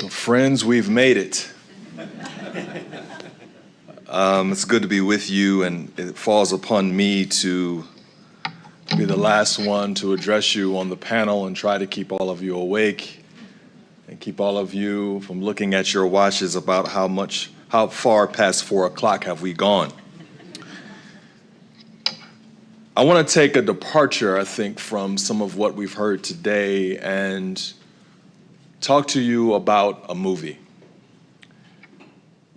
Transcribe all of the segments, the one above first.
So friends, we've made it. It's good to be with you, and it falls upon me to be the last one to address you on the panel and try to keep all of you awake and keep all of you from looking at your watches about how far past 4 o'clock have we gone. I want to take a departure, I think, from some of what we've heard today and talk to you about a movie.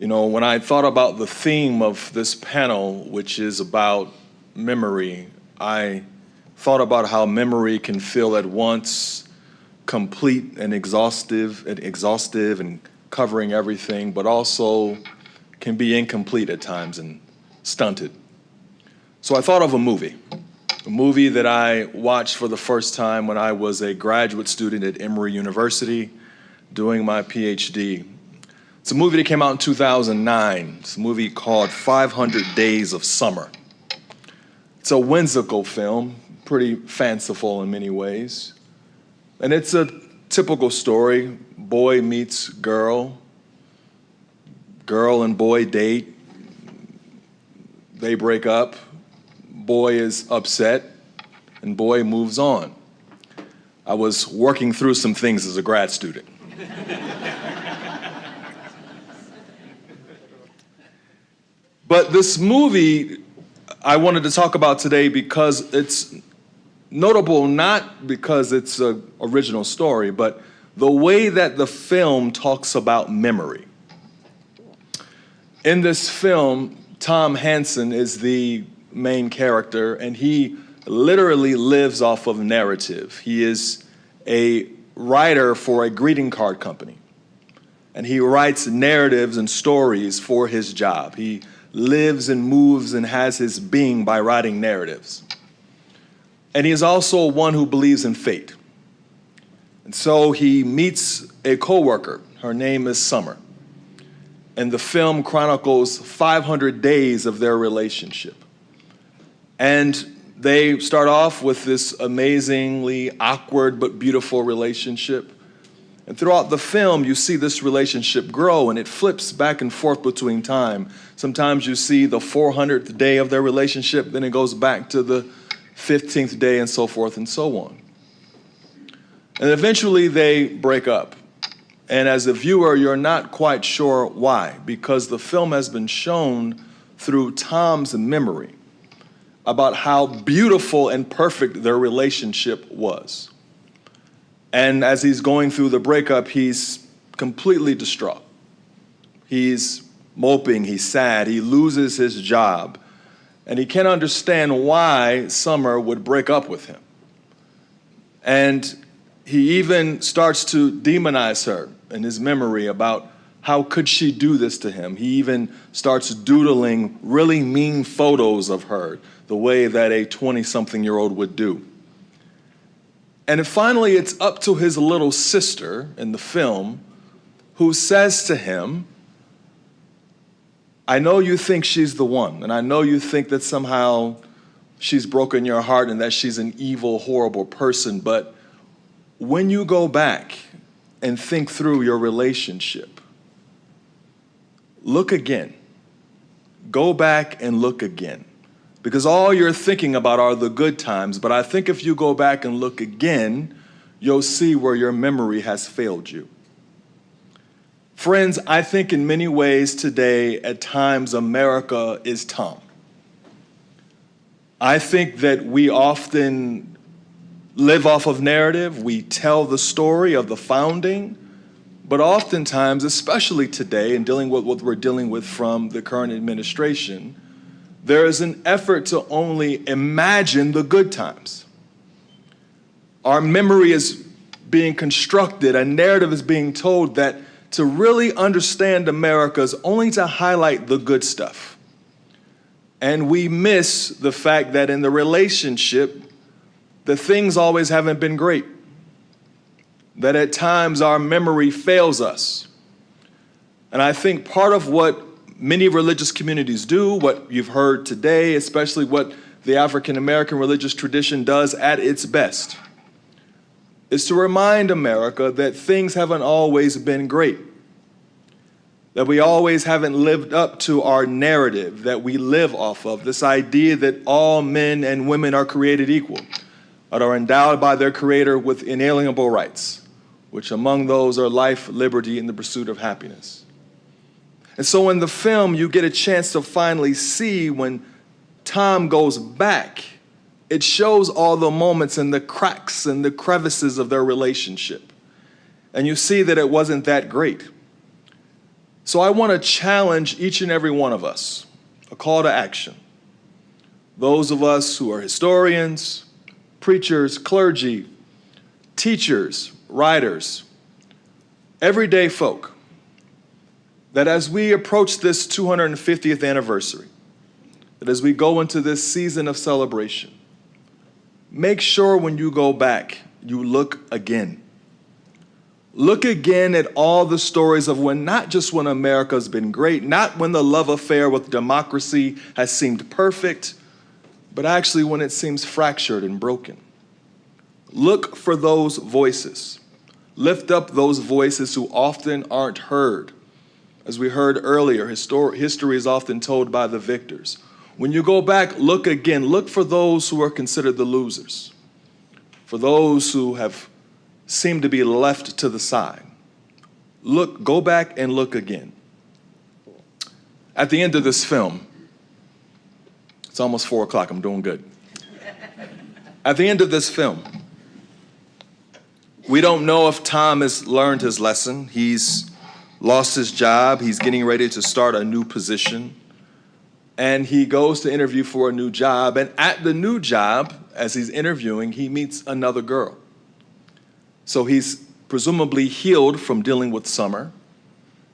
You know, when I thought about the theme of this panel, which is about memory, I thought about how memory can feel at once complete and exhaustive and covering everything, but also can be incomplete at times and stunted. So I thought of a movie that I watched for the first time when I was a graduate student at Brigham Young University doing my PhD. It's a movie that came out in 2009. It's a movie called 500 Days of Summer. It's a whimsical film, pretty fanciful in many ways. And it's a typical story. Boy meets girl. Girl and boy date. They break up. Boy is upset, and boy moves on. I was working through some things as a grad student. But this movie I wanted to talk about today because it's notable not because it's an original story, but the way that the film talks about memory. In this film, Tom Hansen is the main character, and he literally lives off of narrative. He is a writer for a greeting card company, and he writes narratives and stories for his job. He lives and moves and has his being by writing narratives. And he is also one who believes in fate. And so he meets a coworker. Her name is Summer. And the film chronicles 500 days of their relationship. And they start off with this amazingly awkward but beautiful relationship. And throughout the film, you see this relationship grow, and it flips back and forth between time. Sometimes you see the 400th day of their relationship, then it goes back to the 15th day, and so forth and so on. And eventually they break up. And as a viewer, you're not quite sure why, because the film has been shown through Tom's memory about how beautiful and perfect their relationship was. And as he's going through the breakup, he's completely distraught. He's moping, he's sad, he loses his job, and he can't understand why Summer would break up with him. And he even starts to demonize her in his memory about how could she do this to him. He even starts doodling really mean photos of her, the way that a 20-something-year-old would do. And finally, it's up to his little sister in the film who says to him, I know you think she's the one, and I know you think that somehow she's broken your heart and that she's an evil, horrible person, but when you go back and think through your relationship, look again. Go back and look again. Because all you're thinking about are the good times, but I think if you go back and look again, you'll see where your memory has failed you. Friends, I think in many ways today, at times, America is Tom. I think that we often live off of narrative. We tell the story of the founding, but oftentimes, especially today, in dealing with what we're dealing with from the current administration, there is an effort to only imagine the good times. Our memory is being constructed, a narrative is being told that to really understand America is only to highlight the good stuff. And we miss the fact that in the relationship, the things always haven't been great. That at times our memory fails us. And I think part of what many religious communities do, what you've heard today, especially what the African American religious tradition does at its best, is to remind America that things haven't always been great, that we always haven't lived up to our narrative that we live off of, this idea that all men and women are created equal, that are endowed by their Creator with inalienable rights, which among those are life, liberty, and the pursuit of happiness. And so in the film, you get a chance to finally see when Tom goes back, it shows all the moments and the cracks and the crevices of their relationship. And you see that it wasn't that great. So I want to challenge each and every one of us, a call to action. Those of us who are historians, preachers, clergy, teachers, writers, everyday folk, that as we approach this 250th anniversary, that as we go into this season of celebration, make sure when you go back, you look again. Look again at all the stories of when, not just when America's been great, not when the love affair with democracy has seemed perfect, but actually when it seems fractured and broken. Look for those voices. Lift up those voices who often aren't heard. As we heard earlier, history is often told by the victors. When you go back, look again. Look for those who are considered the losers, for those who have seemed to be left to the side. Look, go back and look again. At the end of this film, it's almost 4 o'clock, I'm doing good. At the end of this film, we don't know if Tom has learned his lesson. He's lost his job. He's getting ready to start a new position. And he goes to interview for a new job. And at the new job, as he's interviewing, he meets another girl. So he's presumably healed from dealing with summer.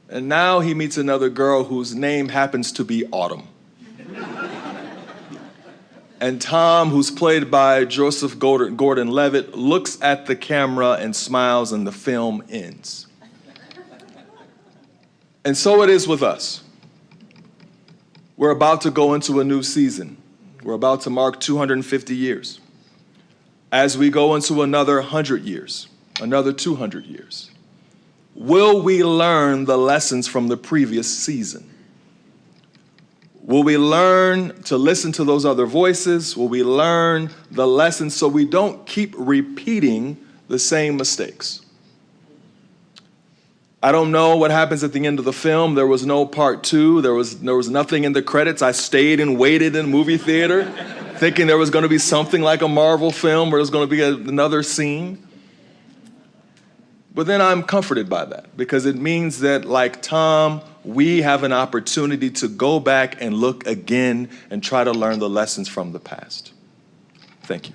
And now he meets another girl whose name happens to be Autumn. And Tom, who's played by Joseph Gordon-Levitt, looks at the camera and smiles, and the film ends. And so it is with us. We're about to go into a new season. We're about to mark 250 years. As we go into another 100 years, another 200 years, will we learn the lessons from the previous season? Will we learn to listen to those other voices? Will we learn the lessons so we don't keep repeating the same mistakes? I don't know what happens at the end of the film. There was no part 2. There was nothing in the credits. I stayed and waited in the movie theater thinking there was going to be something like a Marvel film where there's going to be another scene. But then I'm comforted by that because it means that, like Tom, we have an opportunity to go back and look again and try to learn the lessons from the past. Thank you.